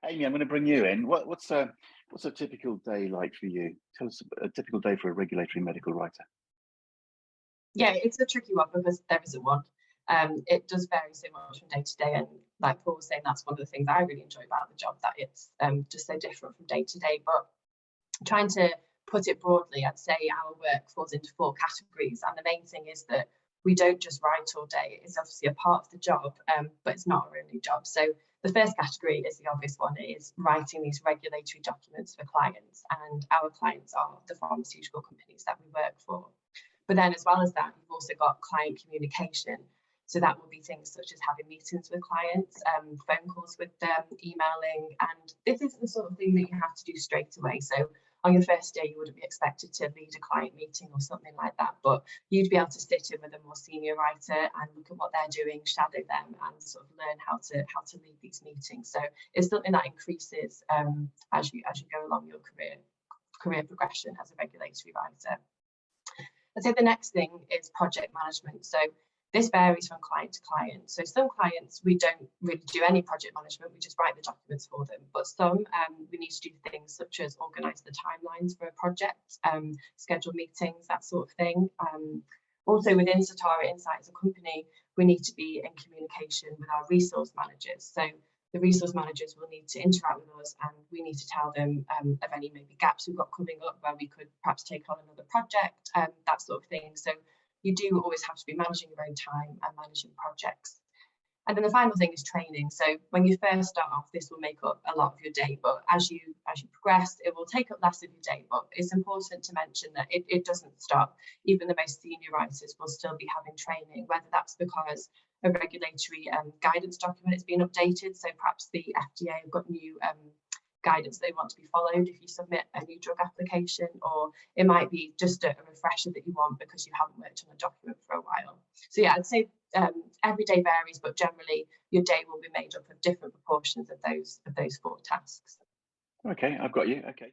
Amy, I'm going to bring you in. What's a typical day like for you? Tell us a typical day for a regulatory medical writer. Yeah, it's a tricky one because there isn't one. It does vary so much from day to day, and like Paul was saying, that's one of the things I really enjoy about the job, that it's just so different from day to day. But trying to put it broadly, I'd say our work falls into 4 categories, and the main thing is that we don't just write all day. It's obviously a part of the job, but it's not our only job. So the first category is the obvious one. It is writing these regulatory documents for clients, and our clients are the pharmaceutical companies that we work for. But then as well as that, we've also got client communication. So that will be things such as having meetings with clients, phone calls with them, emailing, and this isn't the sort of thing that you have to do straight away. So on your first day, you wouldn't be expected to lead a client meeting or something like that, but you'd be able to sit in with a more senior writer and look at what they're doing, shadow them, and sort of learn how to lead these meetings. So it's something that increases as you go along your career progression as a regulatory writer. I'd say the next thing is project management. So this varies from client to client. So some clients, we don't really do any project management, we just write the documents for them. But some, we need to do things such as organise the timelines for a project, schedule meetings, that sort of thing. Also within Certara Insight as a company, we need to be in communication with our resource managers. So the resource managers will need to interact with us, and we need to tell them of any maybe gaps we've got coming up where we could perhaps take on another project, that sort of thing. So you do always have to be managing your own time and managing projects. And then the final thing is training. So when you first start off, this will make up a lot of your day, but as you progress, it will take up less of your day. But it's important to mention that it doesn't stop. Even the most senior writers will still be having training, whether that's because a regulatory guidance document has been updated. So perhaps the FDA have got new guidance they want to be followed if you submit a new drug application, or it might be just a refresher that you want because you haven't worked on a document for a while. So yeah, I'd say every day varies, but generally your day will be made up of different proportions of those 4 tasks. Okay, I've got you. Okay.